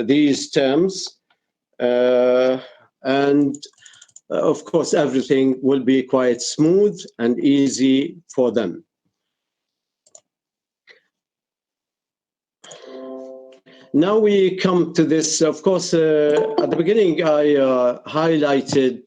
these terms, and of course everything will be quite smooth and easy for them. Now we come to this. Of course, at the beginning I highlighted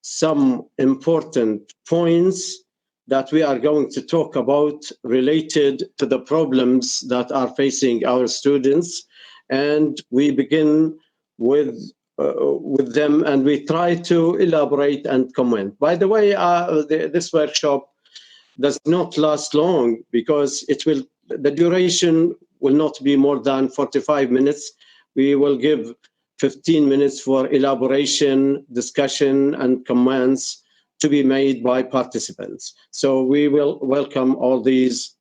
some important points that we are going to talk about related to the problems that are facing our students, and we begin with them, and we try to elaborate and comment. By the way, this workshop does not last long, because the duration will not be more than 45 minutes. We will give 15 minutes for elaboration, discussion, and comments to be made by participants. So we will welcome all these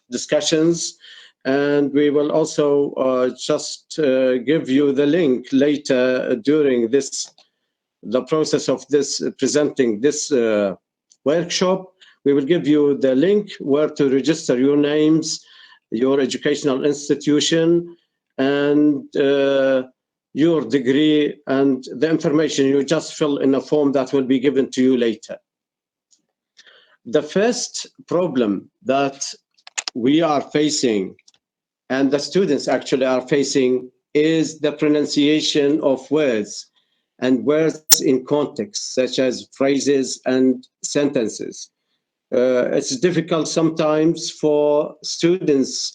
discussions, and we will also just give you the link later during the process of presenting this workshop. We will give you the link where to register your names, your educational institution, and your degree, and the information you just fill in a form that will be given to you later. The first problem that we are facing, and the students actually are facing, is the pronunciation of words and words in context, such as phrases and sentences. It's difficult sometimes for students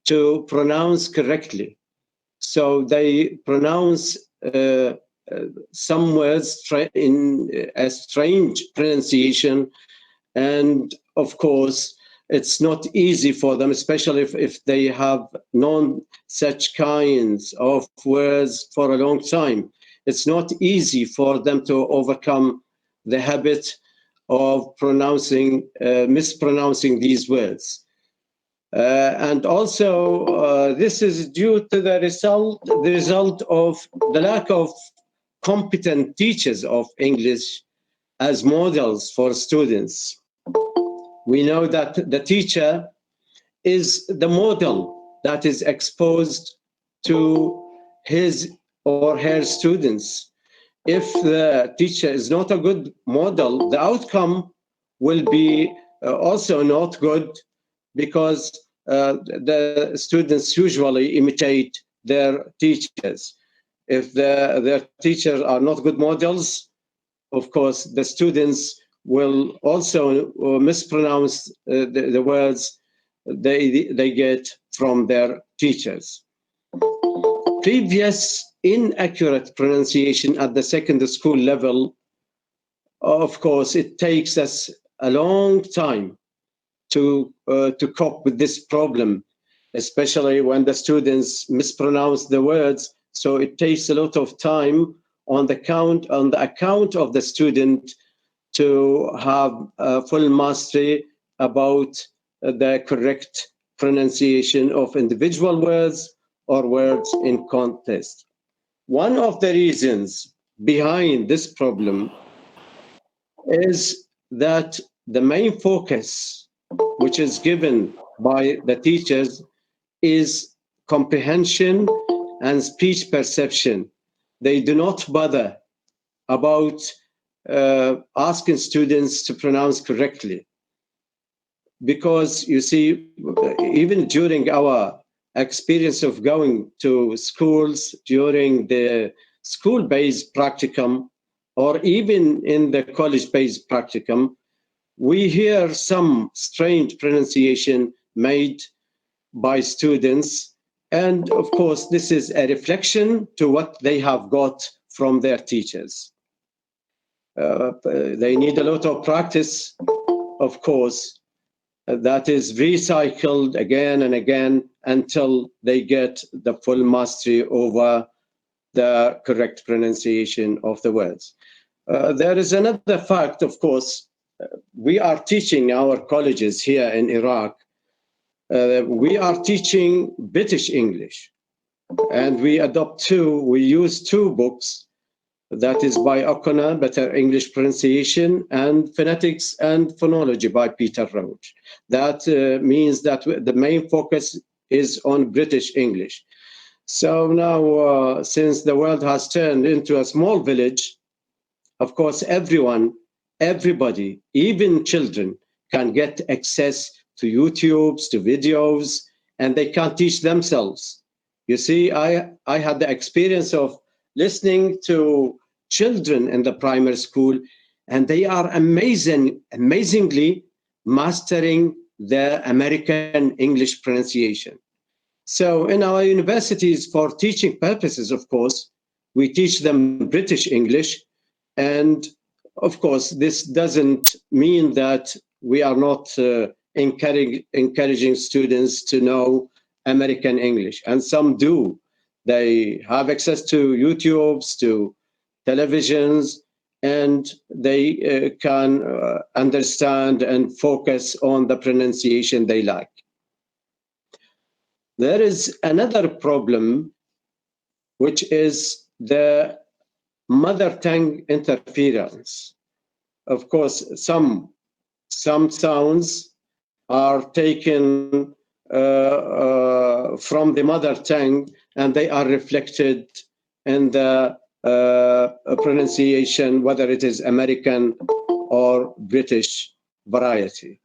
to pronounce correctly. So they pronounce some words in a strange pronunciation, and of course, it's not easy for them, especially if they have known such kinds of words for a long time. It's not easy for them to overcome the habit of mispronouncing these words. And also, this is due to the result of the lack of competent teachers of English as models for students. We know that the teacher is the model that is exposed to his or her students. If the teacher is not a good model, the outcome will be also not good, because the students usually imitate their teachers. If their teachers are not good models, of course, the students will also mispronounce the words they get from their teachers. Previous inaccurate pronunciation at the secondary school level, of course, it takes us a long time to cope with this problem, especially when the students mispronounce the words. So it takes a lot of time on the account of the student to have full mastery about the correct pronunciation of individual words or words in context. One of the reasons behind this problem is that the main focus which is given by the teachers is comprehension and speech perception. They do not bother about asking students to pronounce correctly. Because you see, even during our experience of going to schools, during the school-based practicum, or even in the college-based practicum, we hear some strange pronunciation made by students. And of course, this is a reflection to what they have got from their teachers. They need a lot of practice, of course, that is recycled again and again until they get the full mastery over the correct pronunciation of the words. There is another fact, of course. We are teaching our colleges here in Iraq. We are teaching British English, and we use two books. That is by O'Connor, Better English Pronunciation, and Phonetics and Phonology by Peter Roach. That means that the main focus is on British English. So now, since the world has turned into a small village, of course, everybody, even children, can get access to YouTubes, to videos, and they can teach themselves. You see, I had the experience of listening to children in the primary school, and they are amazingly mastering the American English pronunciation. So in our universities, for teaching purposes, of course, we teach them British English. And of course, this doesn't mean that we are not encouraging students to know American English. And some do. They have access to YouTubes, to televisions, and they can understand and focus on the pronunciation they like. There is another problem, which is the mother tongue interference. Of course, some sounds are taken from the mother tongue, and they are reflected in the pronunciation, whether it is American or British variety.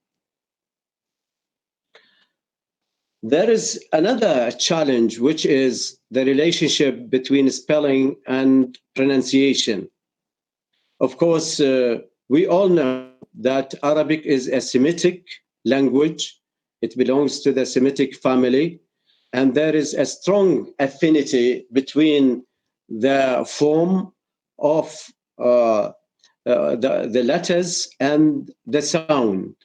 There is another challenge, which is the relationship between spelling and pronunciation. Of course, we all know that Arabic is a Semitic language. It belongs to the Semitic family, and there is a strong affinity between the form of the letters and the sound.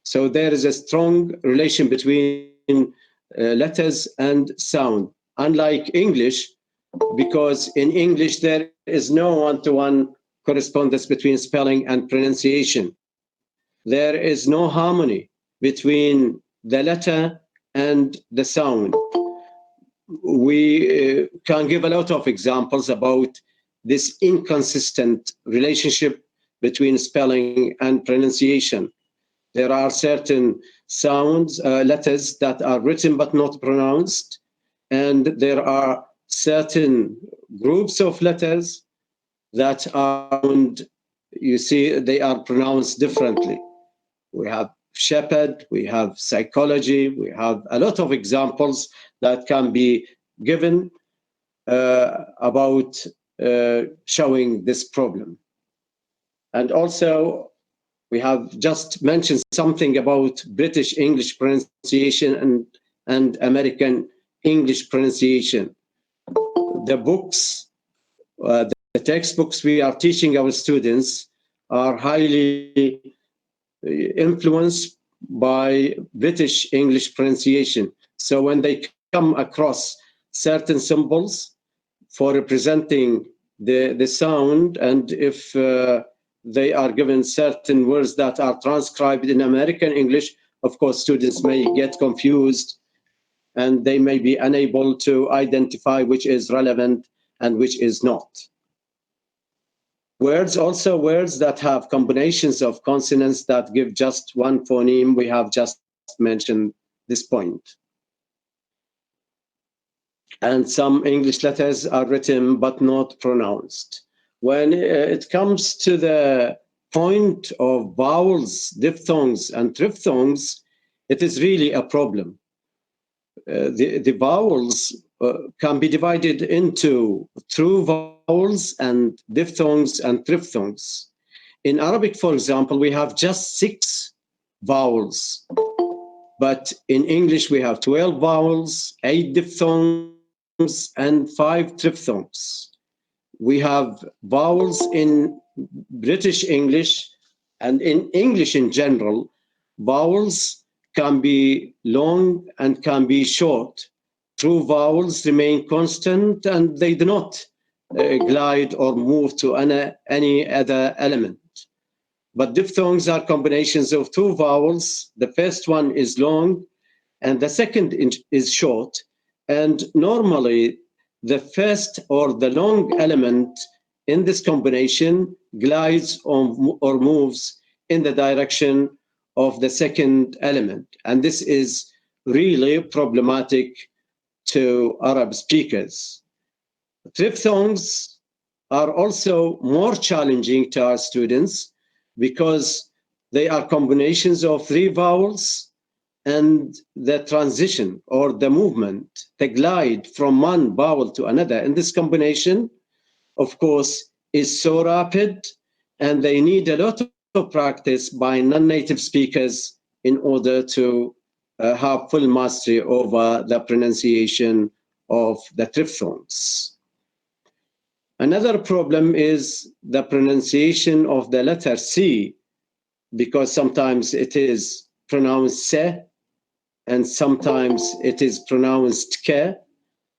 So there is a strong relation between letters and sound, unlike English, because in English there is no one-to-one correspondence between spelling and pronunciation. There is no harmony between the letter and the sound. We can give a lot of examples about this inconsistent relationship between spelling and pronunciation. There are certain sounds, letters that are written but not pronounced, and there are certain groups of letters that are, you see, they are pronounced differently. We have shepherd, we have psychology, we have a lot of examples that can be given about showing this problem. And also, we have just mentioned something about British English pronunciation and American English pronunciation. The books, the textbooks we are teaching our students are highly influenced by British English pronunciation. So when they come across certain symbols for representing the sound, and if they are given certain words that are transcribed in American English, of course, students may get confused and they may be unable to identify which is relevant and which is not. Words, also words that have combinations of consonants that give just one phoneme, we have just mentioned this point. And some English letters are written but not pronounced. When it comes to the point of vowels, diphthongs, and triphthongs, it is really a problem. The vowels can be divided into true vowels and diphthongs and triphthongs. In Arabic, for example, we have just 6 vowels, but in English we have 12 vowels, 8 diphthongs, and 5 triphthongs. We have vowels in British English and in English in general. Vowels can be long and can be short. True vowels remain constant and they do not glide or move to any other element. But diphthongs are combinations of 2 vowels. The first one is long and the second is short. And normally, the first or the long element in this combination glides or moves in the direction of the second element. And this is really problematic to Arab speakers. Triphthongs are also more challenging to our students because they are combinations of 3 vowels, and the transition or the movement, the glide from one vowel to another in this combination, of course, is so rapid, and they need a lot of practice by non-native speakers in order to have full mastery over the pronunciation of the triphthongs. Another problem is the pronunciation of the letter C, because sometimes it is pronounced se, and sometimes it is pronounced ke,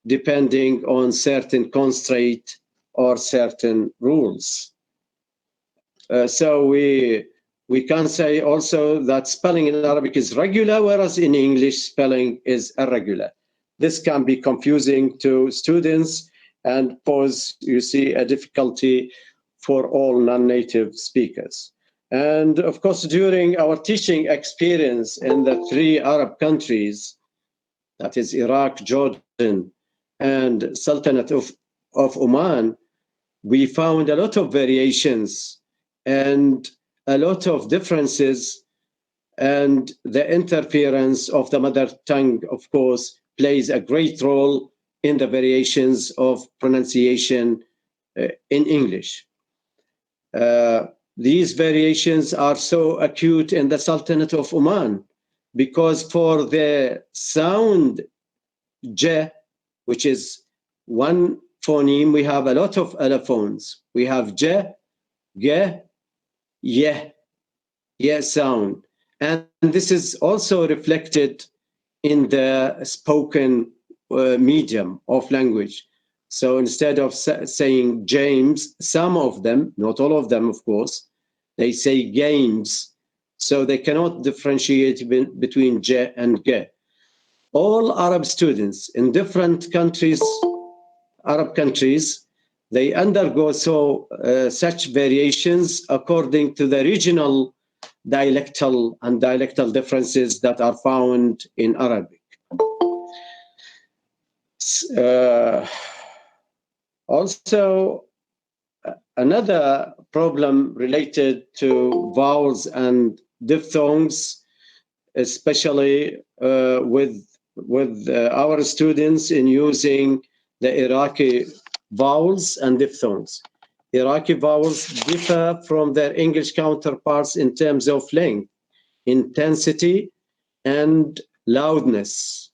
depending on certain constraint or certain rules. So we can say also that spelling in Arabic is regular, whereas in English spelling is irregular. This can be confusing to students and pose, you see, a difficulty for all non-native speakers. And of course, during our teaching experience in the 3 Arab countries, that is Iraq, Jordan, and Sultanate of Oman, we found a lot of variations and a lot of differences, and the interference of the mother tongue, of course, plays a great role in the variations of pronunciation in English. These variations are so acute in the Sultanate of Oman because for the sound J, which is one phoneme, we have a lot of allophones. We have J, G, Ye sound. And this is also reflected in the spoken medium of language. So instead of saying James, some of them, not all of them, of course, they say games. So they cannot differentiate between J and G. All Arab students in different countries, Arab countries, they undergo such variations according to the regional dialectal differences that are found in Arabic. Also, another problem related to vowels and diphthongs, especially with our students in using the Iraqi vowels and diphthongs. Iraqi vowels differ from their English counterparts in terms of length, intensity, and loudness.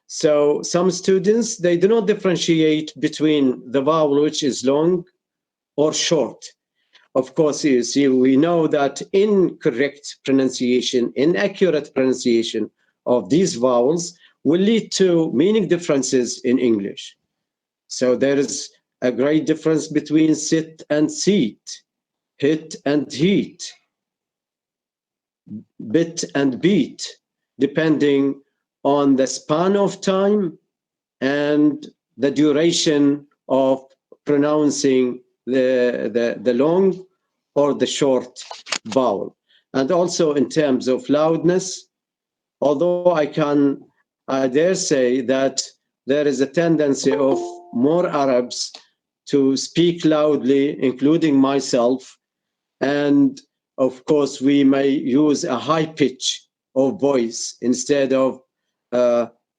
So some students, they do not differentiate between the vowel which is long or short. Of course, you see, we know that incorrect pronunciation, inaccurate pronunciation of these vowels will lead to meaning differences in English. So there is a great difference between sit and seat, hit and heat, bit and beat, depending on the span of time and the duration of pronouncing the long or the short vowel. And also in terms of loudness, although I dare say that there is a tendency of more Arabs to speak loudly, including myself, and of course we may use a high pitch of voice instead of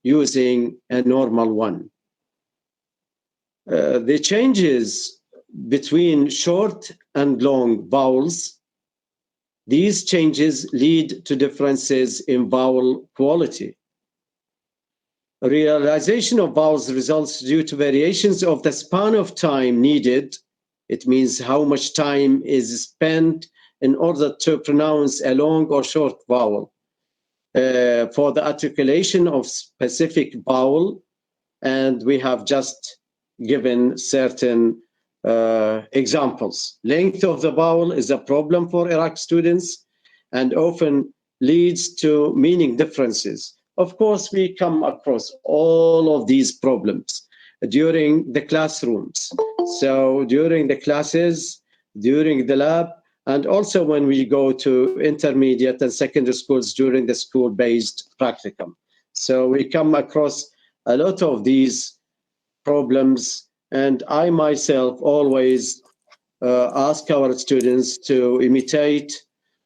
using a normal one. The changes between short and long vowels, these changes lead to differences in vowel quality. Realization of vowels results due to variations of the span of time needed. It means how much time is spent in order to pronounce a long or short vowel. For the articulation of specific vowel, and we have just given certain examples. Length of the vowel is a problem for Iraq students and often leads to meaning differences. Of course, we come across all of these problems during the classrooms. So during the classes, during the lab, and also when we go to intermediate and secondary schools during the school-based practicum. So we come across a lot of these problems, and I myself always ask our students to imitate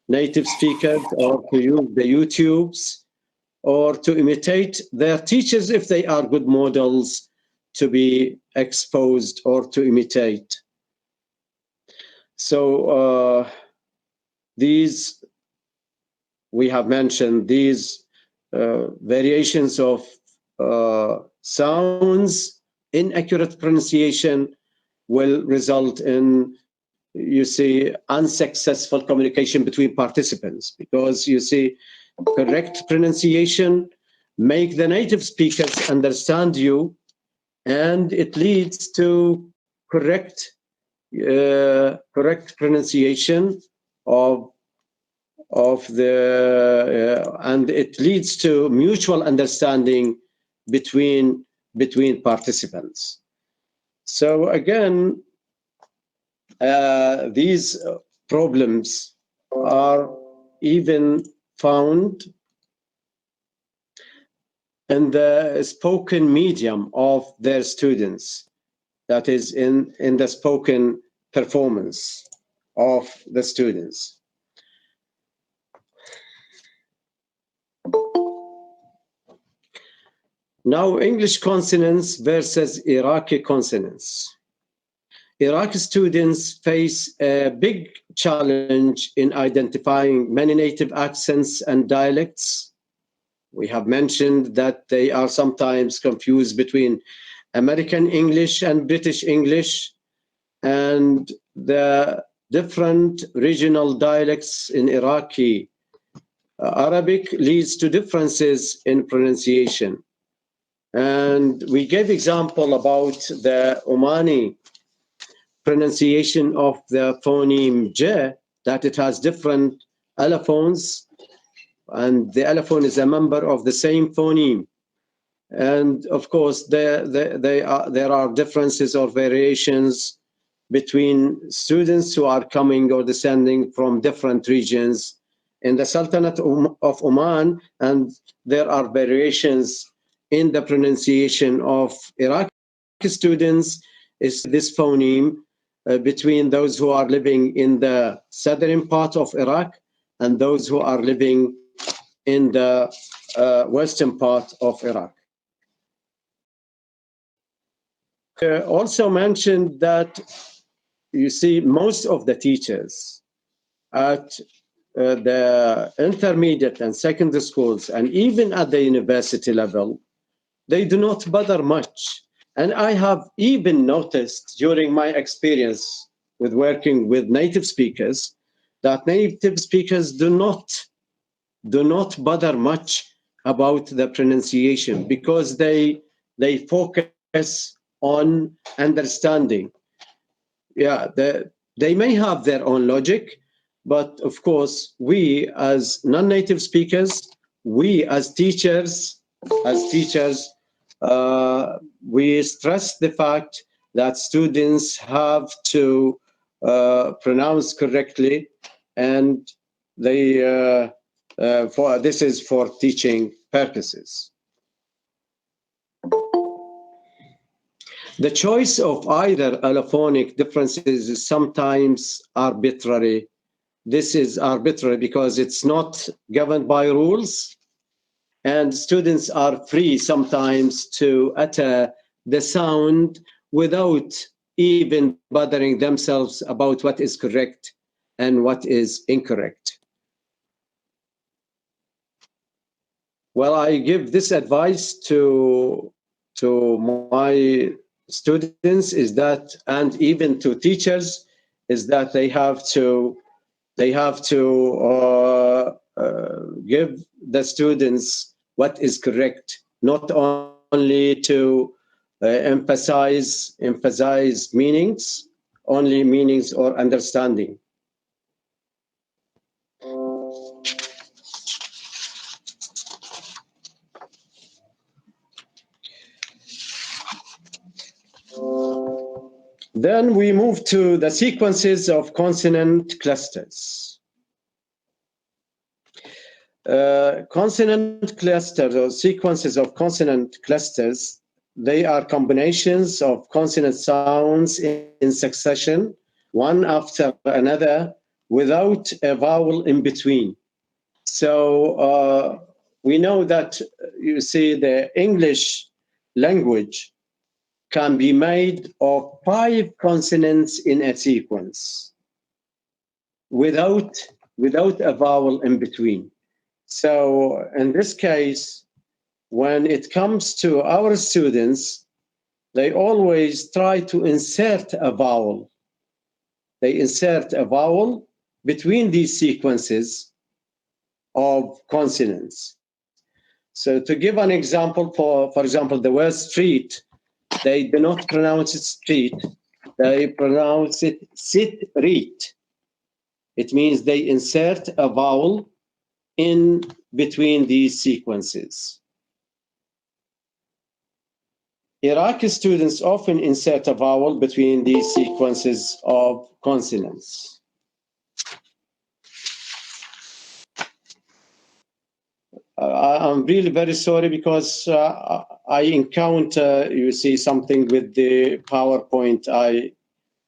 native speakers or to use the YouTubes or to imitate their teachers if they are good models to be exposed or to imitate. So these, we have mentioned these variations of sounds, inaccurate pronunciation will result in, you see, unsuccessful communication between participants, because you see, correct pronunciation make the native speakers understand you, and it leads to correct pronunciation of the and it leads to mutual understanding between participants. So again, these problems are even found in the spoken medium of their students, that is in the spoken performance of the students. Now, English consonants versus Iraqi consonants. Iraqi students face a big challenge in identifying many native accents and dialects. We have mentioned that they are sometimes confused between American English and British English, and the different regional dialects in Iraqi Arabic leads to differences in pronunciation. And we gave example about the Omani pronunciation of the phoneme J, that it has different allophones, and the allophone is a member of the same phoneme. And of course, there are differences or variations between students who are coming or descending from different regions in the Sultanate of Oman, and there are variations in the pronunciation of Iraqi students. Is this phoneme between those who are living in the southern part of Iraq and those who are living in the western part of Iraq. Also mentioned that, you see, most of the teachers at the intermediate and secondary schools, and even at the university level, they do not bother much. And I have even noticed during my experience with working with native speakers that native speakers do not bother much about the pronunciation, because they focus on understanding. Yeah, they may have their own logic, but of course, we as non-native speakers, we as teachers, we stress the fact that students have to pronounce correctly, and they this is for teaching purposes. The choice of either allophonic differences is sometimes arbitrary. This is arbitrary because it's not governed by rules, and students are free sometimes to utter the sound without even bothering themselves about what is correct and what is incorrect. Well, I give this advice to my students, is that, and even to teachers, is that they have to give the students what is correct, not only to emphasize meanings, only meanings or understanding. Then we move to the sequences of consonant clusters. Consonant clusters or sequences of consonant clusters, they are combinations of consonant sounds in succession, one after another, without a vowel in between. So we know that, you see, the English language can be made of 5 consonants in a sequence without a vowel in between. So in this case, when it comes to our students, they always try to insert a vowel. They insert a vowel between these sequences of consonants. So to give an example, for example, the word street, they do not pronounce it street, they pronounce it sit-reet. It means they insert a vowel in between these sequences. Iraqi students often insert a vowel between these sequences of consonants. I'm really very sorry because I encounter, you see, something with the PowerPoint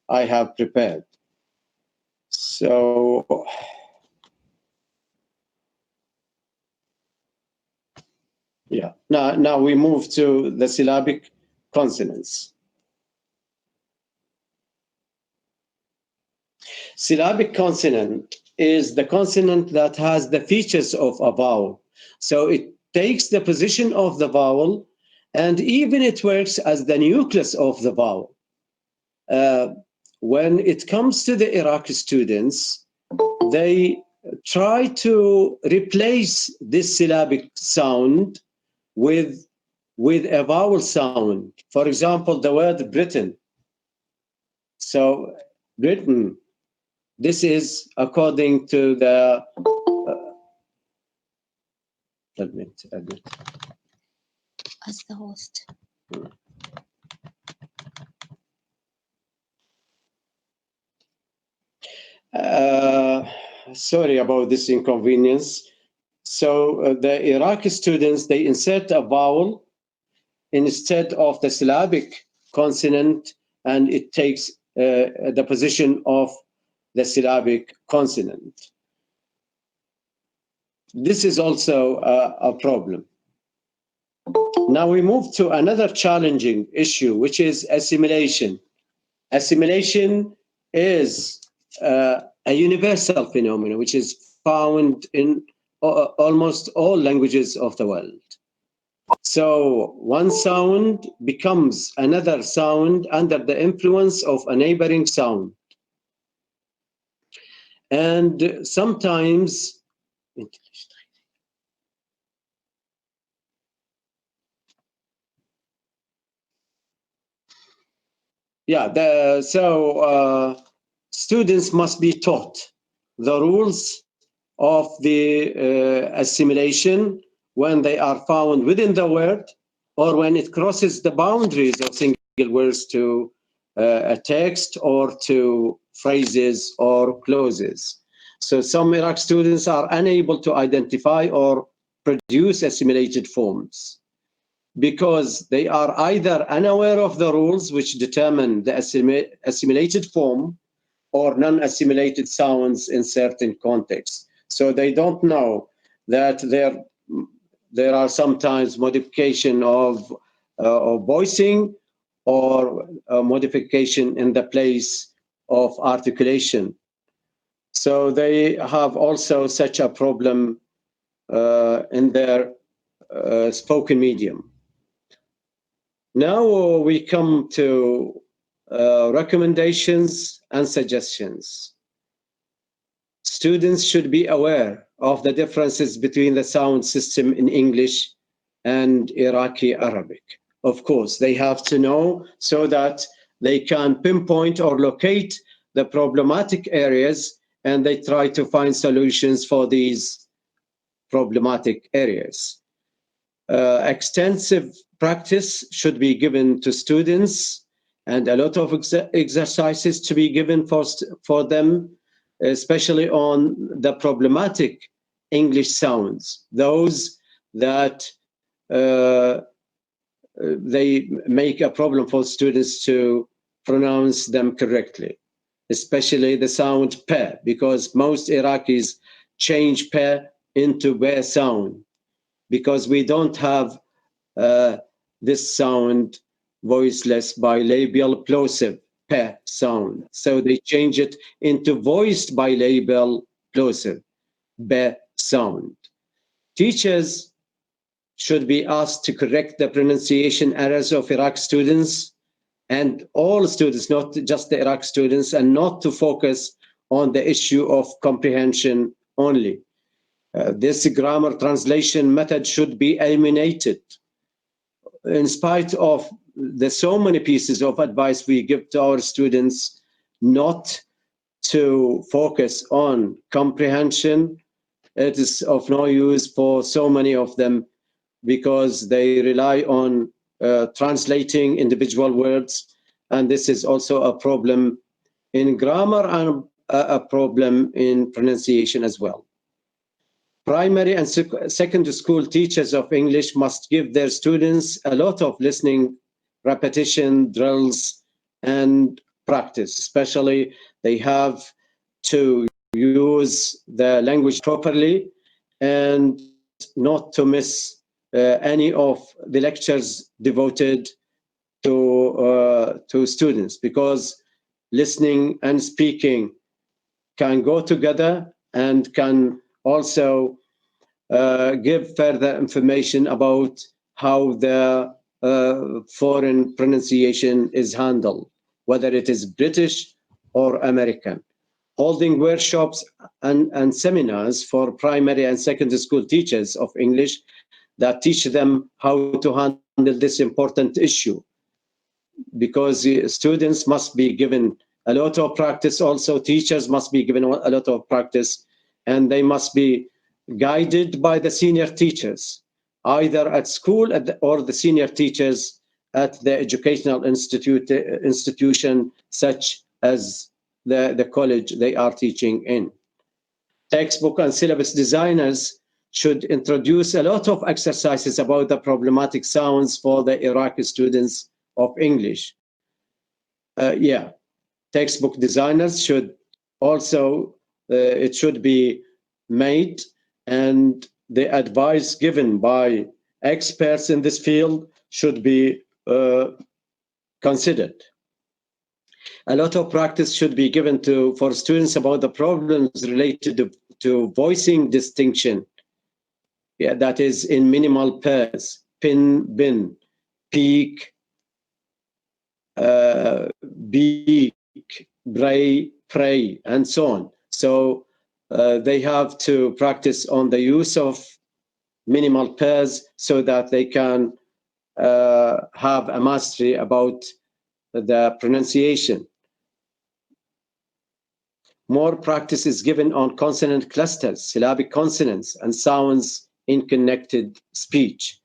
I have prepared. So yeah, now we move to the syllabic consonants. Syllabic consonant is the consonant that has the features of a vowel. So it takes the position of the vowel, and even it works as the nucleus of the vowel. When it comes to the Iraqi students, they try to replace this syllabic sound with a vowel sound. For example, the word Britain. So Britain, this is according to the admit. As the host. Sorry about this inconvenience. So the Iraqi students, they insert a vowel instead of the syllabic consonant, and it takes the position of the syllabic consonant. This is also a problem. Now we move to another challenging issue, which is assimilation. Assimilation is a universal phenomenon, which is found in almost all languages of the world. So one sound becomes another sound under the influence of a neighboring sound. And sometimes students must be taught the rules of the assimilation when they are found within the word or when it crosses the boundaries of single words to a text or to phrases or clauses. So some Iraq students are unable to identify or produce assimilated forms because they are either unaware of the rules which determine the assimilated form or non-assimilated sounds in certain contexts. So they don't know that there are sometimes modification of voicing or modification in the place of articulation. So they have also such a problem in their spoken medium. Now we come to recommendations and suggestions. Students should be aware of the differences between the sound system in English and Iraqi Arabic. Of course, they have to know so that they can pinpoint or locate the problematic areas and they try to find solutions for these problematic areas. Extensive practice should be given to students and a lot of exercises to be given for them, especially on the problematic English sounds, those that they make a problem for students to pronounce them correctly, especially the sound p, because most Iraqis change p into b sound, because we don't have this sound voiceless bilabial plosive p sound. So they change it into voiced bilabial plosive b sound. Teachers should be asked to correct the pronunciation errors of Iraq students and all students, not just the Iraq students, and not to focus on the issue of comprehension only. This grammar translation method should be eliminated. In spite of the so many pieces of advice we give to our students not to focus on comprehension, it is of no use for so many of them, because they rely on translating individual words, and this is also a problem in grammar and a problem in pronunciation as well. Primary and secondary school teachers of English must give their students a lot of listening, repetition, drills, and practice. Especially, they have to use the language properly and not to miss any of the lectures devoted to students, because listening and speaking can go together and can also give further information about how the foreign pronunciation is handled, whether it is British or American. Holding workshops and seminars for primary and secondary school teachers of English that teach them how to handle this important issue, because students must be given a lot of practice. Also, teachers must be given a lot of practice, and they must be guided by the senior teachers, either at school or the senior teachers at the educational institution, such as the college they are teaching in. Textbook and syllabus designers should introduce a lot of exercises about the problematic sounds for the Iraqi students of English. Textbook designers should also, it should be made, and the advice given by experts in this field should be considered. A lot of practice should be given for students about the problems related to voicing distinction. That is in minimal pairs, pin, bin, peak, beak, bray, pray, and so on. So they have to practice on the use of minimal pairs so that they can have a mastery about the pronunciation. More practice is given on consonant clusters, syllabic consonants, and sounds in connected speech.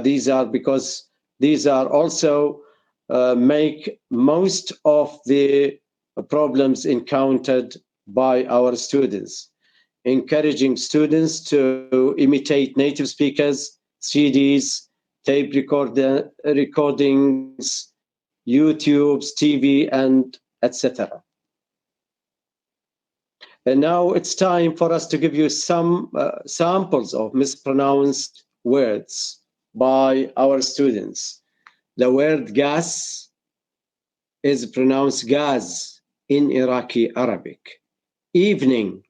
These are because these are also make most of the problems encountered by our students. Encouraging students to imitate native speakers, CDs, tape recordings, YouTubes, TV, and etc. And now it's time for us to give you some samples of mispronounced words by our students. The word gas is pronounced gaz in Iraqi Arabic. Evening,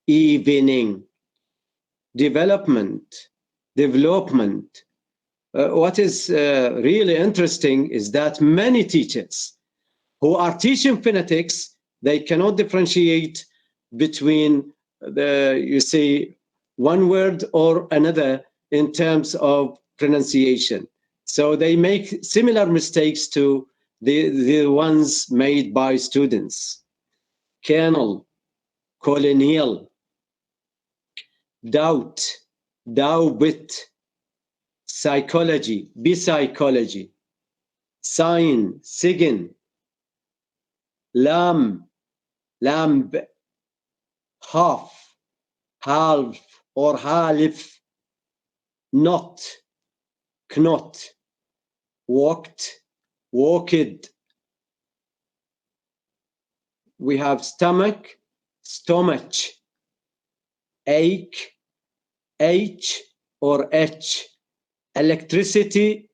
evening. Development, development. What is really interesting is that many teachers who are teaching phonetics, they cannot differentiate between one word or another in terms of pronunciation. So they make similar mistakes to the ones made by students. Colonel, colonial, doubt, doubit, psychology, psychology, sign, sign, lamb, lamb, half, half or half, not, knot, walked, walked. We have stomach, stomach, ache, H or H, electricity,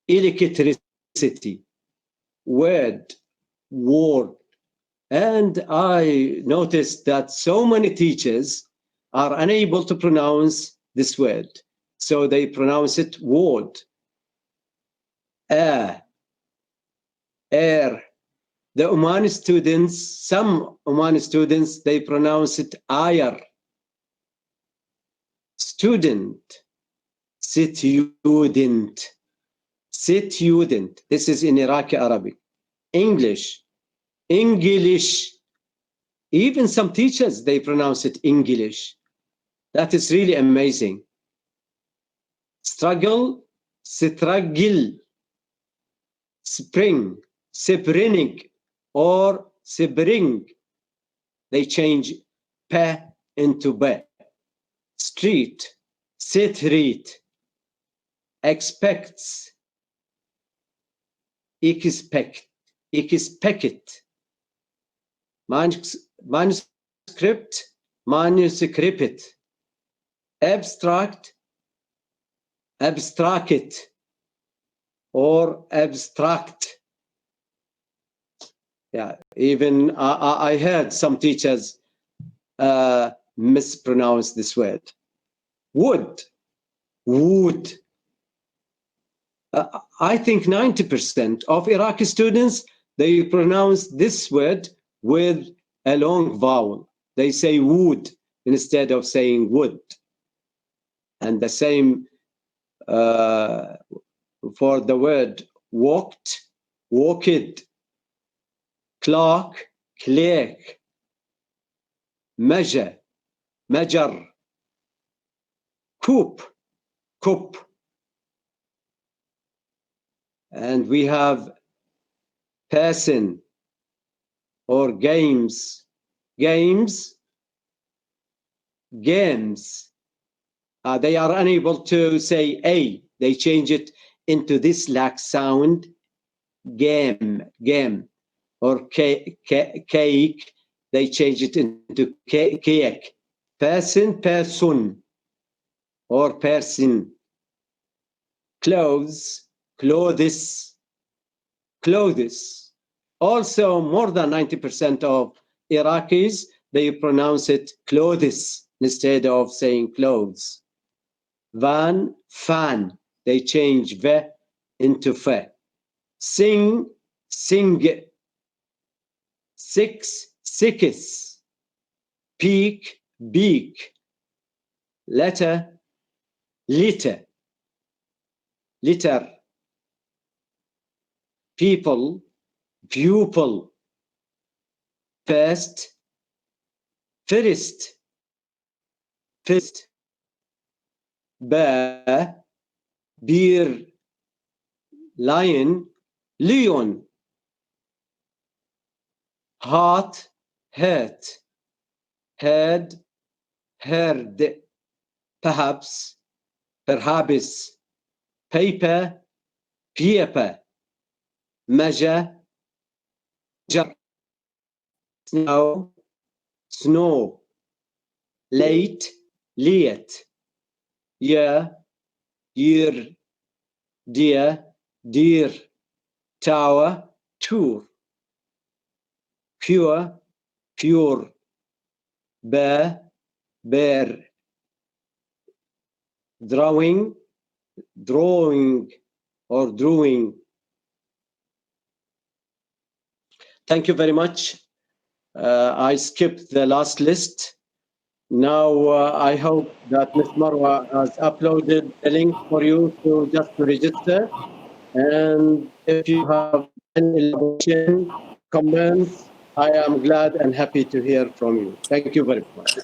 electricity, word, word. And I noticed that so many teachers are unable to pronounce this word. So they pronounce it word. Air. The Omani students, some Omani students, they pronounce it ayar. Student, student, student. This is in Iraqi Arabic. English, English. Even some teachers, they pronounce it English. That is really amazing. Struggle, struggle. Spring, spring, or spring. They change P into B. Street, street. Expects, expect, expect. Manuscript, manuscript. Abstract, abstract, or abstract. Yeah, even I heard some teachers mispronounce this word. Wood, wood. I think 90% of Iraqi students, they pronounce this word with a long vowel. They say wood instead of saying wood. And the same for the word walked, walked, clock, clerk, measure, measure, coop, coop. And we have person or games, games, games. They are unable to say A. They change it into this lax sound, game, game. Or cake, they change it into cake. Person, person. Or person. Clothes, clothes, clothes. Also, more than 90% of Iraqis, they pronounce it clothes instead of saying clothes. Van, fan. They change V into F. Sing, sing. Six, six. Peak, beak. Letter, litter. Litter. People, pupil. First, first, first. Bear, beer. Lion, leon. Heart, hurt. Heard, heard. Perhaps, perhaps. Paper, paper. Measure, measure. Snow, snow. Late, late. Year, year. Dear, dear. Tower, tour. Pure, pure. Bear, bear. Drawing, drawing, or drawing. Thank you very much. I skipped the last list. Now I hope that Ms. Marwa has uploaded the link for you to just to register. And if you have any elaboration, comments, I am glad and happy to hear from you. Thank you very much.